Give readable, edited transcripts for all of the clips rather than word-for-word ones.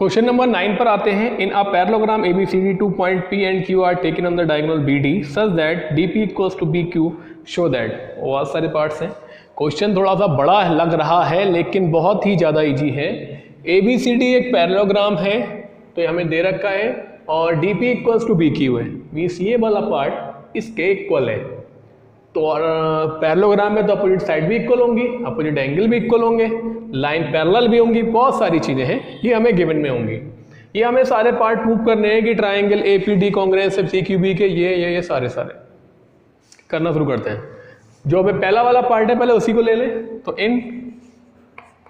Question number 9 पर आते हैं। In a parallelogram ABCD 2 point P and Q are taken on the diagonal BD such that DP equals to BQ show that. बहुत सारे parts हैं। Question थोड़ा सा बड़ा लग रहा है लेकिन बहुत ही ज़्यादा इजी है। ABCD एक पैरेललोग्राम है तो हमें दे रखा है और DP इक्वल्स टू BQ है, मीन्स ये वाला पार्ट इसके इक्वल है। तो पैरेललोग्राम में तो अपोजिट साइड भी इक्वल होंगी, अपोजिट एंगल भी इक्वल होंगे, लाइन पैरेलल भी होंगी, बहुत सारी चीज़ें हैं ये हमें गिवन में होंगी। ये हमें सारे पार्ट प्रूव करने हैं कि ट्राइंगल APD कॉन्ग्रुएंस है CQB के, ये सारे करना शुरू करते हैं। जो हमें पहला वाला पार्ट है पहले उसी को ले लें। तो in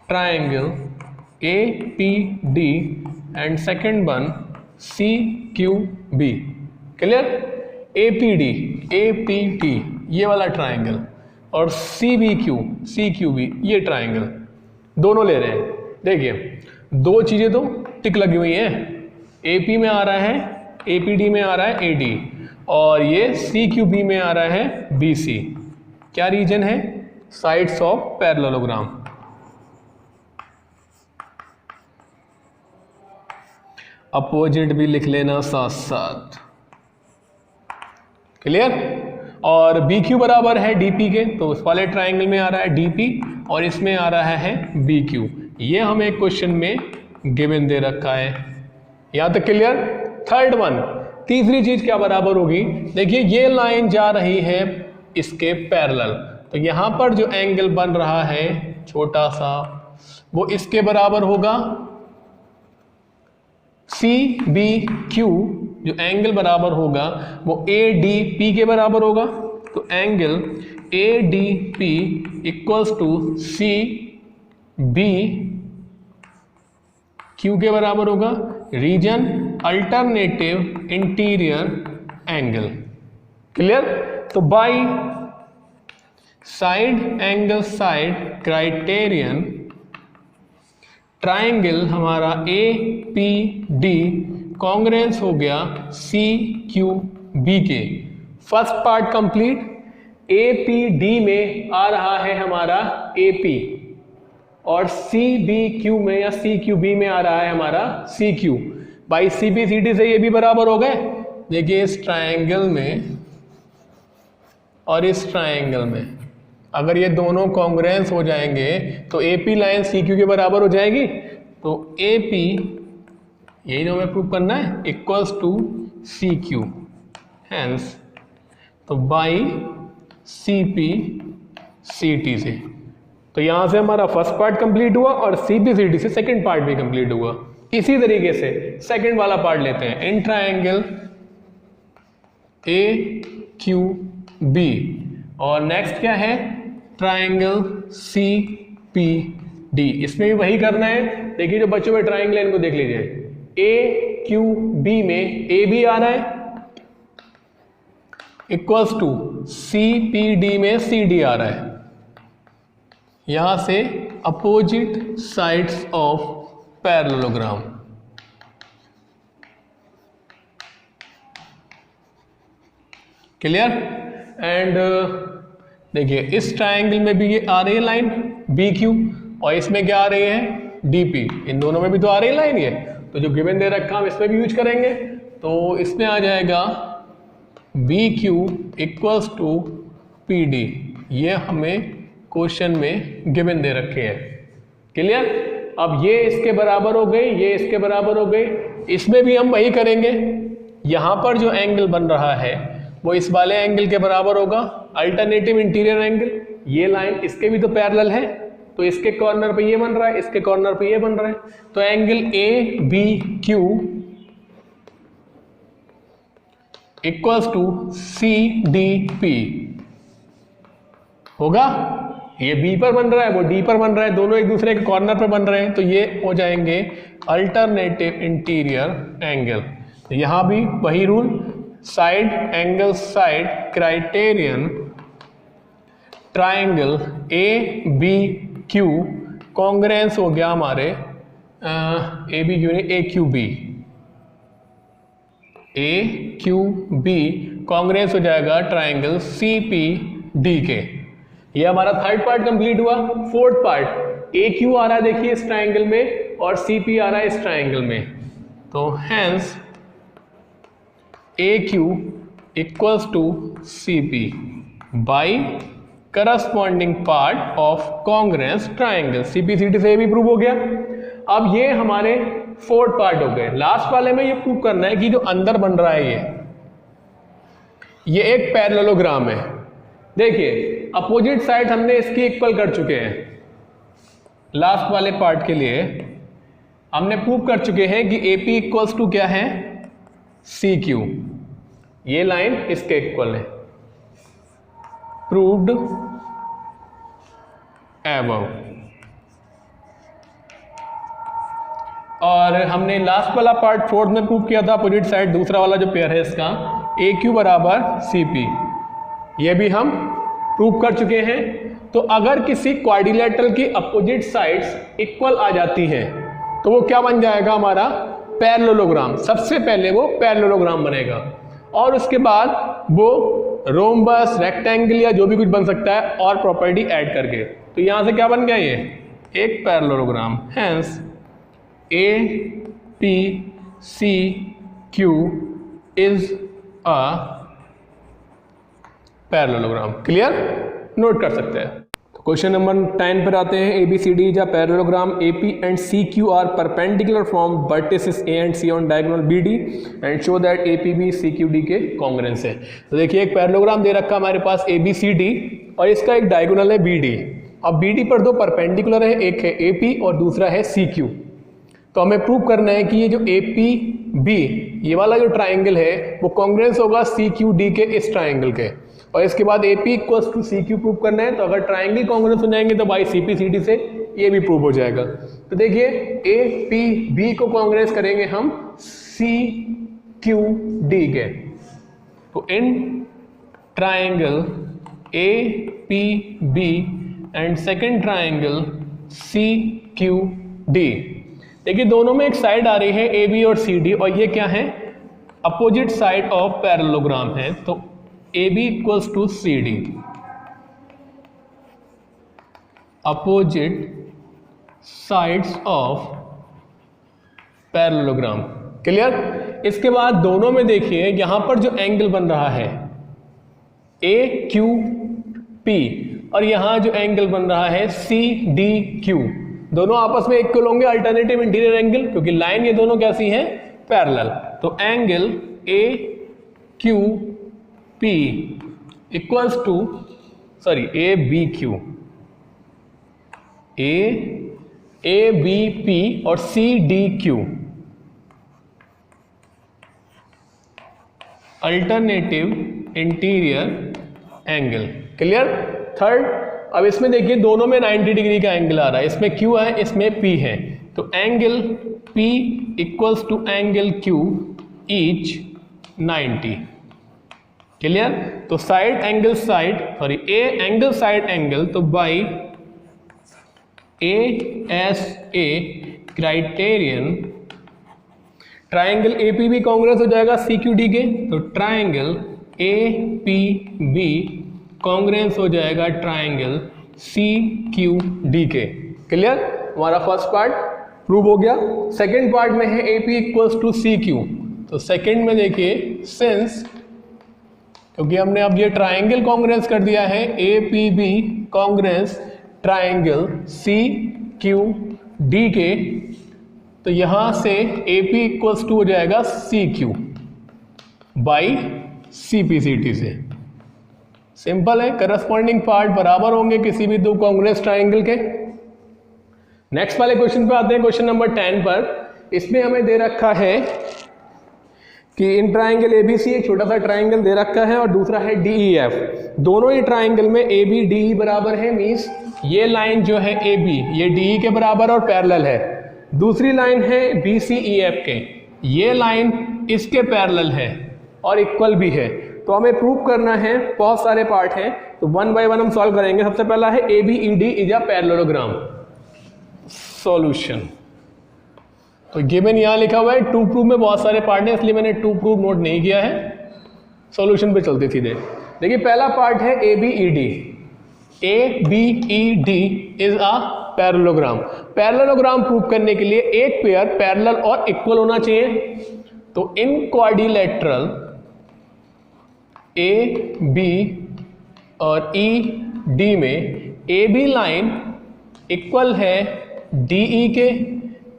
triangle APD and second one CQB, clear. APD ये वाला ट्राइंगल और CQB ये ट्राइंगल दोनों ले रहे हैं। देखिए दो चीज़ें तो टिक लगी हुई हैं, AP में आ रहा है, APD में आ रहा है AD और ये CQB में आ रहा है BC। क्या रीजन है? Sides of parallelogram. अपोजिट भी लिख लेना साथ साथ, क्लियर। और BQ बराबर है DP के, तो उस वाले ट्राइंगल में आ रहा है DP और इसमें आ रहा है BQ। ये हमें क्वेश्चन में गिवन दे रखा है, यहाँ तक क्लियर। थर्ड वन, तीसरी चीज क्या बराबर होगी? देखिए ये लाइन जा रही है इसके पैरेलल, तो यहाँ पर जो एंगल बन रहा है छोटा सा वो इसके बराबर होगा CBQ। जो एंगल बराबर होगा वो ADP के बराबर होगा। तो angle ADP equals to CBQ के बराबर होगा। Reason alternative interior angle, clear. तो by side angle side criterion triangle हमारा APD कॉन्ग्रुएंस हो गया CQB के। First part complete. APD में आ रहा है हमारा AP और CBQ में या CQB में आ रहा है हमारा CQ। बाई CBCD से ये भी बराबर हो गए। देखिए इस ट्राइंगल में और इस ट्राइंगल में अगर ये दोनों कॉन्ग्रुएंस हो जाएंगे तो AP लाइन CQ के बराबर हो जाएगी। तो AP, यही तो हमें प्रूव करना है, इक्वल्स टू CQ। हैंस तो बाई CPCT से। तो यहाँ से हमारा फर्स्ट पार्ट कंप्लीट हुआ और CPCT से सेकंड पार्ट भी कंप्लीट हुआ। इसी तरीके से सेकंड वाला पार्ट लेते हैं। इन ट्राइंगल AQB और नेक्स्ट क्या है? Triangle CPD। इसमें भी वही करना है। देखिए जो बच्चों में ट्राइंगल है इनको देख लीजिए। AQB में AB आ रहा है इक्वल्स टू CPD में CD आ रहा है। यहां से opposite sides of parallelogram, clear. And देखिए इस ट्राइंगल में भी ये आ रही है लाइन BQ और इसमें क्या आ रही है DP। इन दोनों में भी तो आ रही है लाइन ये, तो जो गिवन दे रखा हम इसमें भी यूज करेंगे। तो इसमें आ जाएगा BQ इक्वल्स टू PD। ये हमें क्वेश्चन में गिवन दे रखे हैं, क्लियर। अब ये इसके बराबर हो गई, ये इसके बराबर हो गई। इसमें भी हम वही करेंगे। यहाँ पर जो एंगल बन रहा है वो इस वाले एंगल के बराबर होगा, अल्टरनेटिव इंटीरियर एंगल। ये लाइन इसके भी तो पैरेलल है, तो इसके कॉर्नर पे ये बन रहा है, इसके कॉर्नर पे ये बन रहा है। तो angle ABQ equals to CDP होगा। ये B पर बन रहा है, वो D पर बन रहा है, दोनों एक दूसरे के कॉर्नर पर बन रहे हैं, तो ये हो जाएंगे अल्टरनेटिव इंटीरियर एंगल। तो यहां भी वही rule, side angle side criterion triangle ABQ congruence हो गया हमारे ABQ ने AQB कॉन्ग्रुएंस हो जाएगा ट्राइंगल CPD के। ये हमारा थर्ड पार्ट कंप्लीट हुआ। फोर्थ पार्ट AQ आ रहा है देखिए इस ट्राइंगल में और सी पी आ रहा है इस ट्राइंगल में, तो hence A Q equals to C P by corresponding part of congruence triangle. CPCT से भी प्रूव हो गया। अब ये हमारे फोर्थ पार्ट हो गए। लास्ट वाले में ये प्रूव करना है कि जो अंदर बन रहा है ये एक पैरेललोग्राम है। देखिए अपोजिट साइड हमने इसकी इक्वल कर चुके हैं। लास्ट वाले पार्ट के लिए हमने प्रूव कर चुके हैं कि AP इक्वल्स टू क्या है, CQ। ये लाइन इसके इक्वल है, प्रूव्ड एबव। और हमने लास्ट वाला पार्ट फोर्थ में प्रूव किया था अपोजिट साइड, दूसरा वाला जो पेयर है इसका AQ बराबर CP, ये भी हम प्रूव कर चुके हैं। तो अगर किसी क्वाड्रिलेटरल की अपोजिट साइड्स इक्वल आ जाती हैं तो वो क्या बन जाएगा, हमारा पैरेललोग्राम। सबसे पहले वो पैरेललोग्राम बनेगा और उसके बाद वो रोम्बस, रेक्टेंगल या जो भी कुछ बन सकता है और प्रॉपर्टी ऐड करके। तो यहां से क्या बन गया, ये एक parallelogram. Hence APCQ is a parallelogram. Clear, note कर सकते हैं। तो क्वेश्चन नंबर 10 पर आते हैं। ABCD is a parallelogram, AP and CQ are perpendicular from vertices A and C on diagonal BD and show that APB CQD के congruence है। तो देखिए एक पैरेललोग्राम दे रखा हमारे पास ABCD और इसका एक डायगोनल है BD। अब BD पर दो परपेंडिकुलर है, एक है AP और दूसरा है CQ। तो हमें प्रूव करना है कि ये जो APB ये वाला जो ट्राइंगल है वो कॉन्ग्रुएंस होगा CQD के इस ट्राइंगल के, और इसके बाद AP equals to CQ prove करना है। तो अगर ट्राइंगल कॉन्ग्रुएंस हो जाएंगे तो बाई CPCT से ये भी प्रूव हो जाएगा। तो देखिए APB को कॉन्ग्रुएंस करेंगे हम CQD के। तो in triangle APB and second triangle CQD, देखिए दोनों में एक साइड आ रही है AB और CD और ये क्या है, अपोजिट साइड ऑफ पैरेललोग्राम है। तो AB equals to CD, opposite sides of parallelogram. Clear. इसके बाद दोनों में देखिए यहां पर जो एंगल बन रहा है AQP और यहां जो एंगल बन रहा है CDQ, दोनों आपस में इक्वल होंगे, अल्टरनेटिव इंटीरियर एंगल, क्योंकि लाइन ये दोनों कैसी हैं, पैरेलल। तो angle AQP equals to ABQ, ABP और CDQ, alternative interior angle. Clear. Third, अब इसमें देखिए दोनों में 90 डिग्री का एंगल आ रहा है, इसमें Q है इसमें P है। तो angle P equals to angle Q each 90। Clear. तो side angle side a angle side angle, तो by ASA criterion triangle APB congruence हो जाएगा CQD के। तो ट्राइंगल APB कॉन्ग्रुएंस हो जाएगा ट्राइंगल CQD के। क्लियर। हमारा फर्स्ट पार्ट प्रूव हो गया। सेकंड पार्ट में है AP इक्वल्स टू CQ। तो सेकंड में देखिए सिंस, क्योंकि हमने अब ये ट्राइंगल कॉन्ग्रुएंस कर दिया है APB कॉन्ग्रुएंस ट्राइंगल CQD के, तो यहां से AP इक्वल्स टू हो जाएगा CQ बाई CPCT से। सिंपल है, करस्पॉन्डिंग पार्ट बराबर होंगे किसी भी दो कॉन्ग्रुएंस ट्राइंगल के। नेक्स्ट वाले क्वेश्चन पे आते हैं, क्वेश्चन नंबर 10 पर। इसमें हमें दे रखा है कि इन ट्राइंगल ABC एक छोटा सा ट्राइंगल दे रखा है और दूसरा है DEF। दोनों ही ट्राइंगल में AB DE बराबर है, मींस ये लाइन जो है AB ये DE के बराबर और पैरेलल है। दूसरी लाइन है BCEF के, ये लाइन इसके पैरेलल है और इक्वल भी है। तो हमें प्रूव करना है, बहुत सारे पार्ट हैं, तो वन बाय वन हम सॉल्व करेंगे। सबसे पहला है ABED is a parallelogram. Solution, तो गिवन यहां लिखा हुआ है, टू प्रूव में बहुत सारे पार्ट हैं इसलिए मैंने टू प्रूव नोट नहीं किया है। सॉल्यूशन पे चलते सीधे। देखिए पहला पार्ट है ABED। ABED is a parallelogram. Parallelogram prove करने के लिए एक पेयर पैरेलल और इक्वल होना चाहिए। तो इन क्वाड्रिलेटरल ए बी और ई डी में ए बी लाइन इक्वल है डी ई के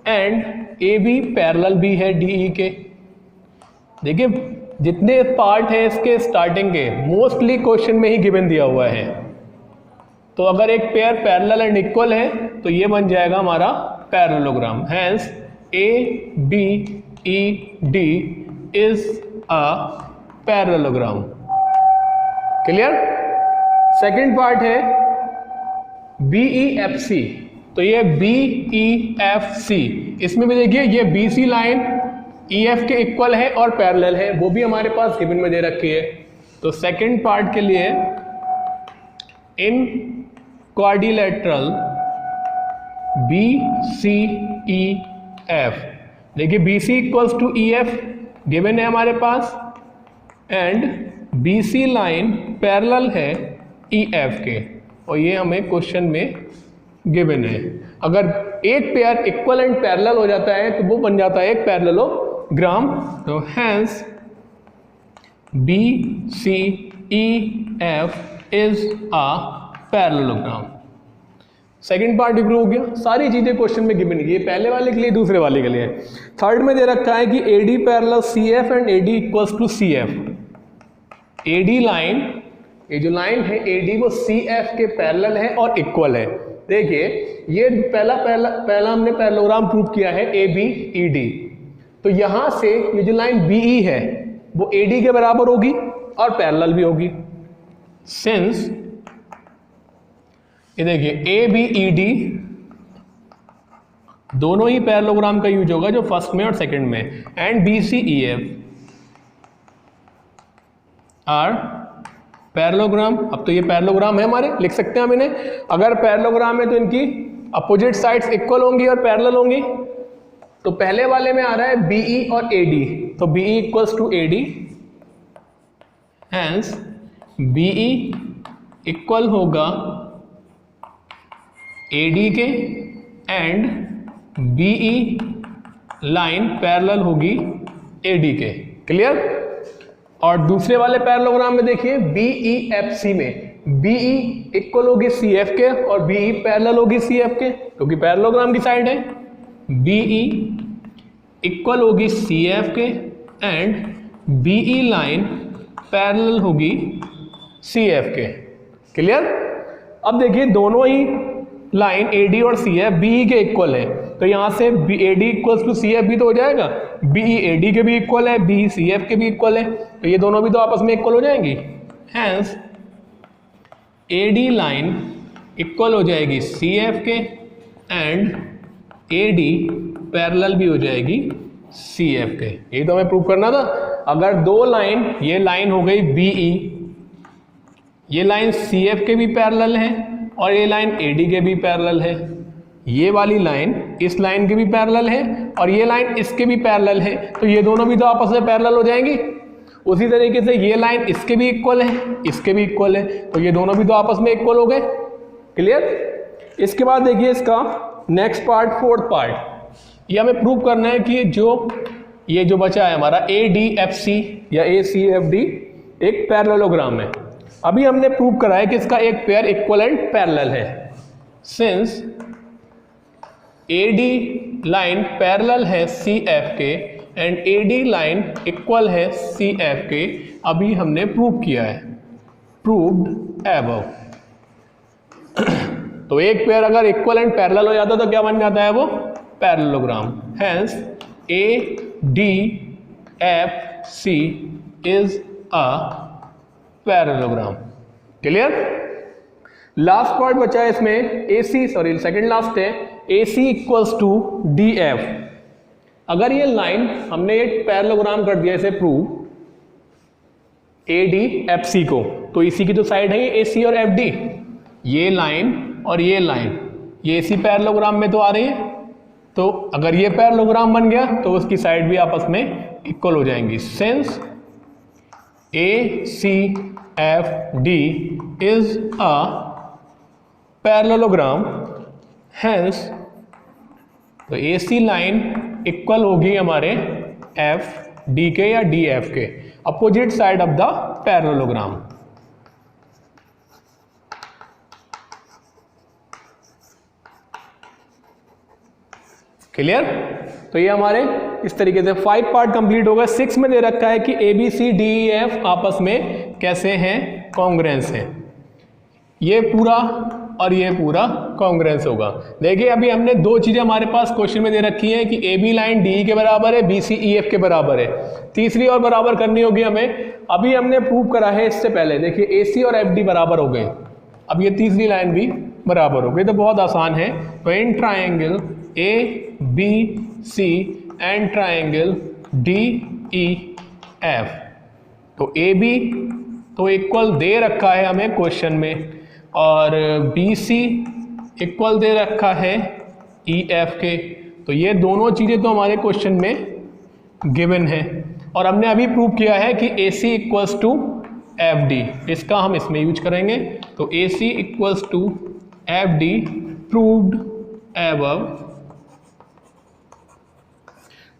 एंड ए बी पैरेलल भी है डी ई के। देखिए जितने पार्ट है इसके स्टार्टिंग के मोस्टली क्वेश्चन में ही गिवन दिया हुआ है। तो अगर एक पेयर पैरेलल एंड इक्वल है तो ये बन जाएगा हमारा parallelogram. Hence A B E D is a parallelogram. Clear. Second part है बी ई एफ सी। तो ये बी ई एफ सी, इसमें भी देखिए ये B C line E F के इक्वल है और पैरेलल है, वो भी हमारे पास गिवन में दे रखी है। तो सेकंड पार्ट के लिए in quadrilateral B C E F, देखिए B C equals to E F given है हमारे पास and B C line parallel है ई एफ के, और ये हमें क्वेश्चन में गिवन है। अगर एक पेयर इक्वल एंड पैरेलल हो जाता है तो वो बन जाता है एक पैरेललोग्राम। तो hence B C E F is a parallelogram. Second part भी प्रूव हो गया। सारी चीजें क्वेश्चन में गिवन है, पहले वाले के लिए दूसरे वाले के लिए। थर्ड में दे रखा है कि A D parallel C F and A D equals to C F. A D line, ये जो लाइन है ए डी वो सी एफ के पैरेलल है और इक्वल है। देखिए ये पहला हमने पैरेललोग्राम प्रूव किया है ए बी ई डी। तो यहां से ये जो लाइन बी ई है वो ए डी के बराबर होगी और पैरेलल भी होगी। सिंस ये देखिए ए बी ई डी दोनों ही पैरेललोग्राम का यूज होगा जो फर्स्ट में और सेकंड में, and B C E F are parallelogram. अब तो ये पैरेललोग्राम है हमारे, लिख सकते हैं हम इन्हें। अगर पैरेललोग्राम है तो इनकी अपोजिट साइड्स इक्वल होंगी और पैरेलल होंगी। तो पहले वाले में आ रहा है बीई और एडी, तो B E equals to A D, hence B E equal होगा एडी के एंड बीई लाइन पैरेलल होगी एडी के। क्लियर। और दूसरे वाले पैरेललोग्राम में देखिए बीई एफ सी में बीई इक्वल होगी सी एफ के और बीई पैरेलल होगी सी एफ के, क्योंकि पैरेललोग्राम की साइड है। बीई इक्वल होगी सी एफ के एंड बीई लाइन पैरेलल होगी सी एफ के। क्लियर। अब देखिए दोनों ही लाइन एडी और सी एफ बीई के इक्वल है, तो यहां से A D equals to C F भी तो हो जाएगा। बीई एडी के भी इक्वल है, बीई सी एफ के भी इक्वल है, तो ये दोनों भी तो आपस में इक्वल हो जाएंगी। हैंस एडी लाइन इक्वल हो जाएगी सी एफ के एंड एडी पैरेलल भी हो जाएगी सी एफ के। ये तो हमें प्रूव करना था। अगर दो लाइन, ये लाइन हो गई बीई, ये लाइन सी एफ के भी पैरेलल है और ये लाइन एडी के भी पैरेलल है, ये वाली लाइन इस लाइन के भी पैरेलल है और ये लाइन इसके भी पैरेलल है, तो ये दोनों भी तो आपस में पैरेलल हो जाएंगी। उसी तरीके से ये लाइन इसके भी इक्वल है, इसके भी इक्वल है, तो ये दोनों भी तो आपस में इक्वल हो गए। क्लियर। इसके बाद देखिए इसका नेक्स्ट पार्ट, फोर्थ पार्ट, ये हमें प्रूव करना है कि ये जो बचा है हमारा ए डी एफ सी या ए सी एफ डी एक पैरेललोग्राम है। अभी हमने प्रूव करा है कि इसका एक पेयर इक्वल एंड पैरेलल है। सिंस AD लाइन पैरेलल है CF के एंड AD लाइन इक्वल है CF के, अभी हमने प्रूव किया है, प्रूव्ड एबव। तो एक पेयर अगर इक्वल एंड पैरेलल हो जाता तो क्या बन जाता है वो parallelogram. Hence ADFC is a parallelogram. Clear. Last part बचा है इसमें AC, सॉरी सेकंड लास्ट है, AC इक्वल्स टू DF। अगर ये लाइन हमने एक पैरेललोग्राम कर दिया इसे प्रूव ADFC को, तो इसी की जो साइड है ये AC और FD, ये लाइन और ये लाइन ये AC पैरेललोग्राम में तो आ रही है, तो अगर ये पैरेललोग्राम बन गया तो उसकी साइड भी आपस में इक्वल हो जाएंगी। Since ACFD is a parallelogram hence तो AC लाइन इक्वल होगी हमारे एफ डी के या डी एफ के, opposite side of the parallelogram. Clear? तो ये हमारे इस तरीके से 5 पार्ट कंप्लीट हो गए। 6 में दे रखा है कि ABCDEF आपस में कैसे हैं, कॉन्ग्रुएंस हैं। ये पूरा और ये पूरा कॉन्ग्रुएंस होगा। देखिए अभी हमने दो चीजें हमारे पास क्वेश्चन में दे रखी हैं कि AB लाइन DE के बराबर है, BC EF के बराबर है। तीसरी और बराबर करनी होगी हमें। अभी हमने प्रूव करा है इससे पहले, देखिए AC और FD बराबर हो गए, अब ये तीसरी लाइन भी बराबर हो गई। तो बहुत आसान है। तो in triangle ABC and triangle DEF, तो AB तो इक्वल दे रखा है हमें क्वेश्चन में, और BC इक्वल दे रखा है EF के। तो ये दोनों चीज़ें तो हमारे क्वेश्चन में गिवन है, और हमने अभी प्रूव किया है कि AC इक्वल्स टू FD, इसका हम इसमें यूज करेंगे। तो AC equals to FD proved above.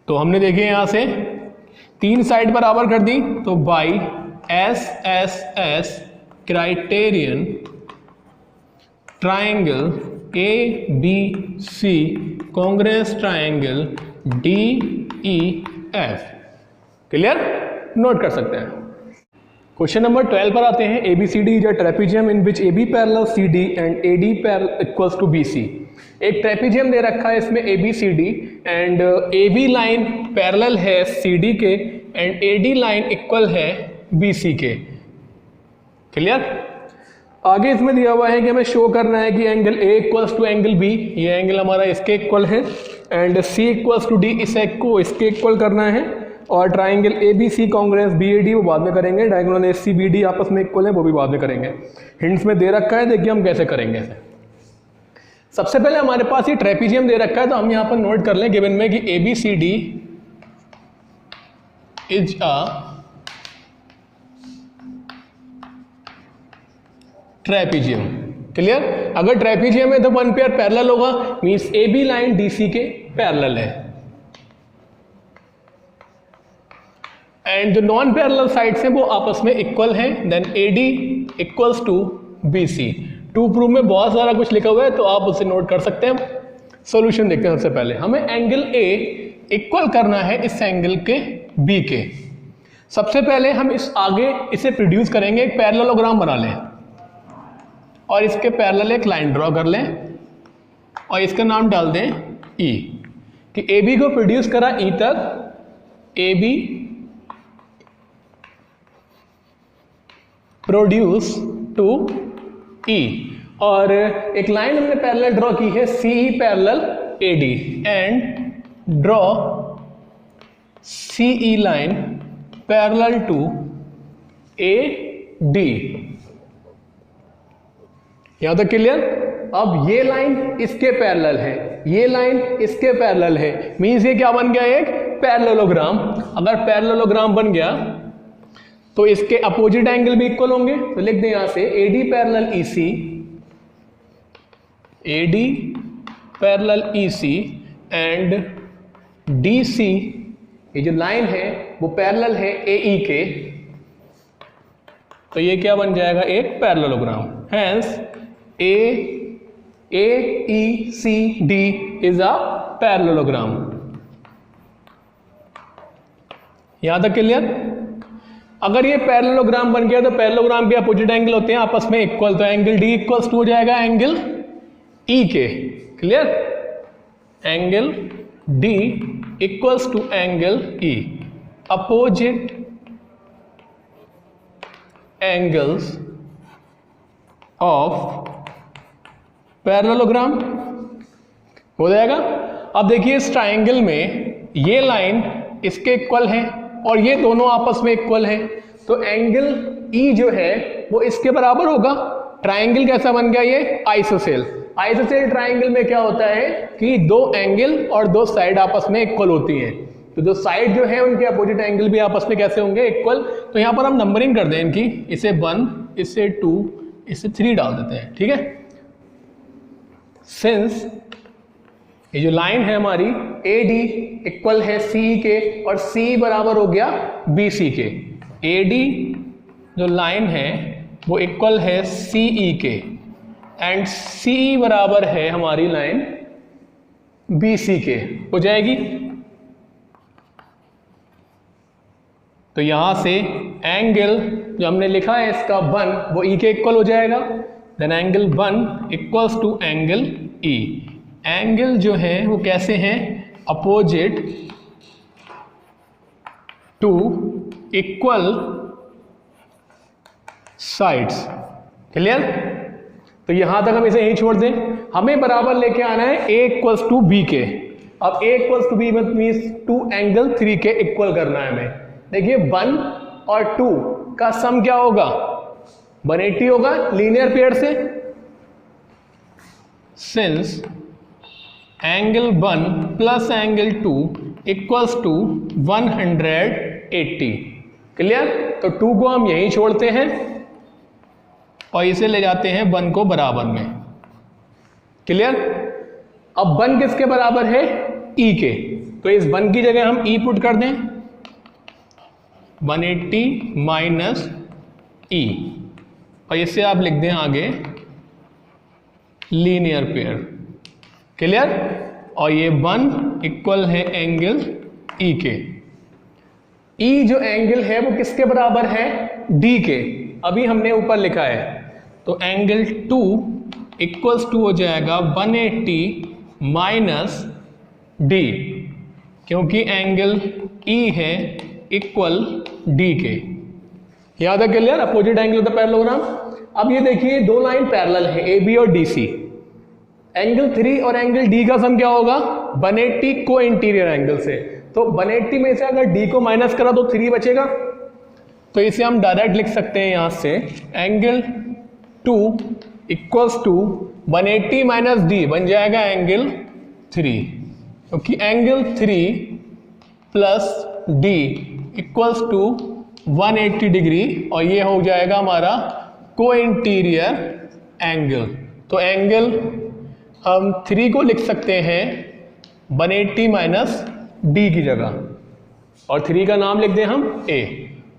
तो हमने देखे यहाँ से 3 साइड बराबर कर दी, तो by SSS criterion triangle ABC congruence triangle DEF। Clear? Note कर सकते हैं। क्वेश्चन नंबर 12 पर आते हैं। ABCD is a trapezium in which AB parallel CD and AD equals to BC। एक ट्रेपेजियम दे रखा है इसमें ABCD and AB line parallel है CD के एंड AD लाइन इक्वल है BC के। क्लियर? आगे इसमें दिया हुआ है कि हमें शो करना है कि angle A equals to angle B, ये एंगल हमारा इसके इक्वल है, and C equals to D इसको इसके इक्वल करना है, और ट्राइंगल ABC कॉन्ग्रुएंस BAD वो बाद में करेंगे, डायगोनल ACBD आपस में इक्वल है वो भी बाद में करेंगे। हिंट्स में दे रखा है, देखिए हम कैसे करेंगे इसे। सबसे पहले हमारे पास ये ट्रेपेजियम दे रखा है, तो हम यहाँ पर नोट कर लें गिवन में कि ABCD is a trapezium. Clear? अगर ट्रेपेजियम है तो वन पेयर पैरेलल होगा, मींस AB लाइन DC के पैरेलल है, एंड जो नॉन पैरेलल साइड्स हैं वो आपस में इक्वल हैं, then AD equals to BC। To proof में बहुत सारा कुछ लिखा हुआ है, तो आप उसे नोट कर सकते हैं। सॉल्यूशन देखते हैं। सबसे पहले हमें एंगल A इक्वल करना है इस एंगल के B के। सबसे पहले हम इस आगे इसे प्रोड्यूस करेंगे, एक पैरेललोग्राम बना लें और इसके पैरेलल एक लाइन ड्रॉ कर लें और इसका नाम डाल दें E, कि AB को प्रोड्यूस करा E तक, AB प्रोड्यूस टू E, और एक लाइन हमने पैरेलल ड्रॉ की है CE parallel AD, and draw CE line parallel to AD। यहां तक क्लियर? अब ये लाइन इसके पैरेलल है, ये लाइन इसके पैरेलल है, मींस ये क्या बन गया? एक पैरेललोग्राम। अगर पैरेललोग्राम बन गया तो इसके अपोजिट एंगल भी इक्वल होंगे, तो लिख दें यहां से AD parallel EC, AD parallel EC and DC, ये जो लाइन है वो पैरेलल है AE के, तो ये क्या बन जाएगा? एक parallelogram. Hence AECD is a parallelogram. यहां तक क्लियर? अगर ये पैरेललोग्राम बन गया तो पैरेललोग्राम के अपोजिट एंगल होते हैं आपस में इक्वल, तो एंगल D इक्वल्स टू हो जाएगा एंगल E के। Clear? Angle D equals to angle E, opposite angles of parallelogram हो जाएगा। अब देखिए इस ट्राइंगल में ये लाइन इसके इक्वल है और ये दोनों आपस में इक्वल है, तो एंगल E जो है वो इसके बराबर होगा। ट्राइंगल कैसा बन गया? ये आइसोसेल। आइसोसेल ट्राइंगल में क्या होता है कि दो एंगल और दो साइड आपस में इक्वल होती हैं, तो दो साइड जो है उनके अपोजिट एंगल भी आपस में कैसे होंगे? इक्वल। तो यहां पर हम नंबरिंग कर दें इनकी, इसे 1, इसे 2, इसे 3 डाल देते हैं। ठीक है? सिंस ये जो लाइन है हमारी ए डी इक्वल है सी के और सी बराबर हो गया बी सी के। ए डी जो लाइन है वो इक्वल है सी ई के एंड सी बराबर है हमारी लाइन बी सी के हो जाएगी। तो यहां से एंगल जो हमने लिखा है इसका 1 वो ई के इक्वल हो जाएगा। Then angle 1 equals to angle E. Angle जो है वो कैसे हैं, opposite to equal sides. Clear? तो यहां तक हम इसे यहीं छोड़ दें। हमें बराबर लेके आना है a इक्वल्स टू बी के। अब a equals to B means 2 angle 3 के इक्वल करना है हमें। देखिए 1 और 2 का सम क्या होगा, 180 होगा लीनियर पेयर से। Since angle 1 plus angle 2 equals to 180। Clear? तो 2 को हम यहीं छोड़ते हैं और इसे ले जाते हैं 1 को बराबर में। क्लियर? अब 1 किसके बराबर है, e के। तो इस 1 की जगह हम e पुट कर दें, 180 माइनस e, और इससे आप लिख दें आगे लीनियर पेयर। क्लियर? और ये 1 इक्वल है एंगल e के। e जो एंगल है वो किसके बराबर है, d के। अभी हमने ऊपर लिखा है तो एंगल 2 इक्वल्स टू हो जाएगा 180 माइनस d, क्योंकि एंगल e है इक्वल d के। याद है? Clear? Opposite angle of the parallelogram. अब ये देखिए दो लाइन पैरेलल है ए बी और डी सी। एंगल 3 और एंगल d का सम क्या होगा, 180 को इंटीरियर एंगल से। तो 180 में से अगर d को माइनस करा तो 3 बचेगा। तो इसे हम डायरेक्ट लिख सकते हैं यहां से angle 2 equals to 180 minus d बन जाएगा एंगल 3, क्योंकि angle 3 plus d equals to 180 degree और ये हो जाएगा हमारा को इंटीरियर एंगल। तो एंगल हम 3 को लिख सकते हैं 180 माइनस d की जगह, और 3 का नाम लिख दें हम a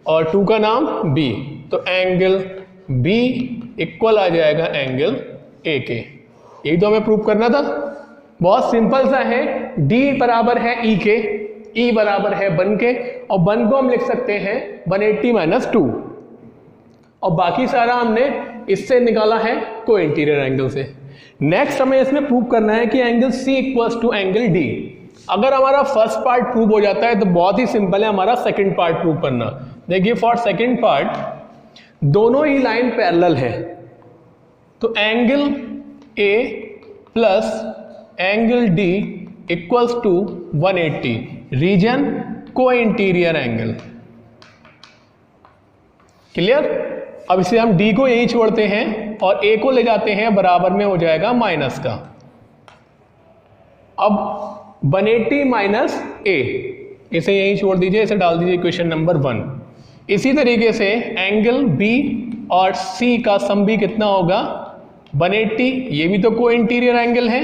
और 2 का नाम b। तो एंगल b इक्वल आ जाएगा एंगल a के। यही तो हमें प्रूव करना था। बहुत सिंपल सा है। d बराबर है e के, e बराबर है 1 के, और 1 को हम लिख सकते हैं 180 माइनस 2, और बाकी सारा हमने इससे निकाला है को इंटीरियर एंगल से। नेक्स्ट हमें इसमें प्रूव करना है कि angle c equals to angle d। अगर हमारा फर्स्ट पार्ट प्रूव हो जाता है तो बहुत ही सिंपल है हमारा सेकंड पार्ट प्रूव करना। देखिए फॉर सेकंड पार्ट दोनों ही लाइन पैरेलल है, तो angle a plus angle d equals to 180, reason co interior angle. Clear? अब इसे हम d को यही छोड़ते हैं और a को ले जाते हैं बराबर में हो जाएगा माइनस का। अब 180 माइनस a, इसे यही छोड़ दीजिए, इसे डाल दीजिए इक्वेशन नंबर 1। इसी तरीके से एंगल b और c का सम भी कितना होगा, 180। ये भी तो को इंटीरियर एंगल है,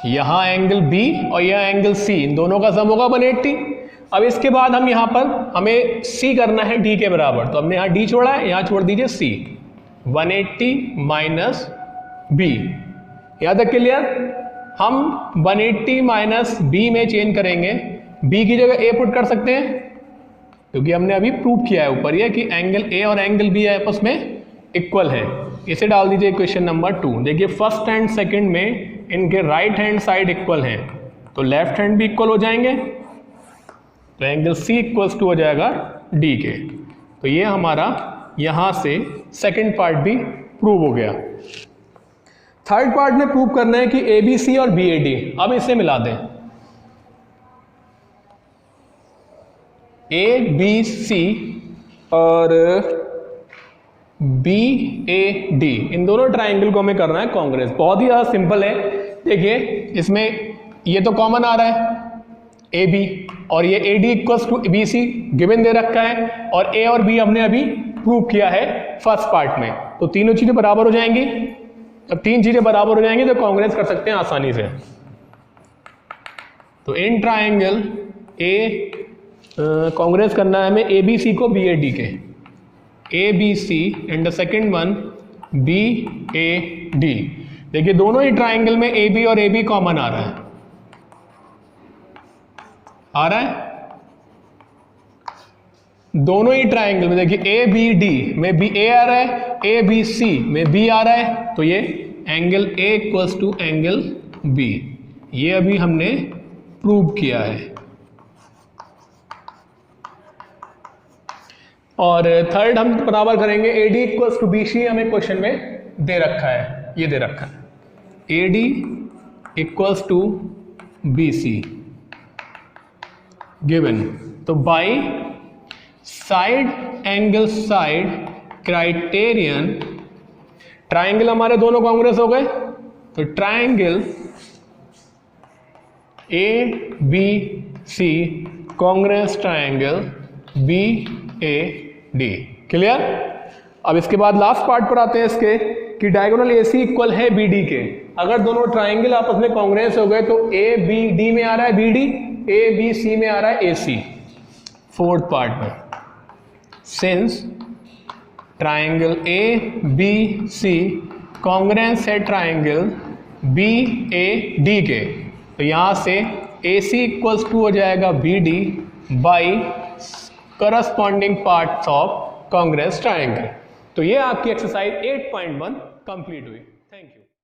यहां एंगल b और यह एंगल c, इन दोनों का सम होगा 180। अब इसके बाद हम यहां पर हमें c करना है d के बराबर, तो हमने यहां d छोड़ा है, यहां छोड़ दीजिए c। 180 माइनस b, याद है? क्लियर? हम 180 माइनस b में चेंज करेंगे, b की जगह a पुट कर सकते हैं, क्योंकि हमने अभी प्रूव किया है ऊपर ये कि एंगल a और एंगल b आपस में इक्वल है। इसे डाल दीजिए इक्वेशन नंबर 2। देखिए फर्स्ट एंड सेकंड में इनके राइट हैंड साइड इक्वल हैं, तो लेफ्ट हैंड भी इक्वल हो जाएंगे, तो एंगल c इक्वल्स टू हो जाएगा d के। तो ये हमारा यहां से सेकंड पार्ट भी प्रूव हो गया। थर्ड पार्ट में प्रूव करना है कि ABC और BAD। अब इसे मिला दें, ABC और BAD, इन दोनों ट्राइंगल को हमें करना है कांग्रेस। बहुत ही ज़्यादा सिंपल है। देखिए इसमें ये तो कॉमन आ रहा है AB, और ये AD equals to BC given दे रखा है, और A और B हमने अभी प्रूव किया है फर्स्ट पार्ट में। तो तीनों चीजें बराबर हो जाएंगी। अब तीन चीजें बराबर हो जाएंगी तो कांग्रेस कर सकते हैं आसानी से। तो इन ट्राइंगल ए कांग्रेस करना है हमें ABC को BAD के, ABC and the second one BAD। देखिए दोनों ही ट्राइंगल में AB और AB कॉमन आ रहा है, दोनों ही ट्राइंगल में देखिए ABD में भी A आ रहा है, ABC में B आ रहा है, तो ये angle A equals to angle B, ये अभी हमने प्रूव किया है। और थर्ड हम बराबर करेंगे AD इक्वल्स टू BC, हमें क्वेश्चन में दे रखा है, ये दे रखा है AD equals to BC given. तो by side angle side criterion, triangle हमारे दोनों कांग्रेस हो गए, तो triangle ABC congruent triangle BAD। Clear. अब इसके बाद लास्ट पार्ट पर आते हैं इसके कि डायगोनल AC इक्वल है BD के। अगर दोनों ट्राइंगल आपस में कांग्रेस हो गए तो ABD में आ रहा है BD, ABC में आ रहा है AC। फोर्थ पार्ट में सिंस ट्राइंगल ABC कांग्रेंस है ट्राइंगल BAD के, तो यहां से AC इक्वल्स टू हो जाएगा BD by corresponding parts of Congress triangle. तो ये आपकी एक्सरसाइज 8.1 कंप्लीट हुई। Thank you.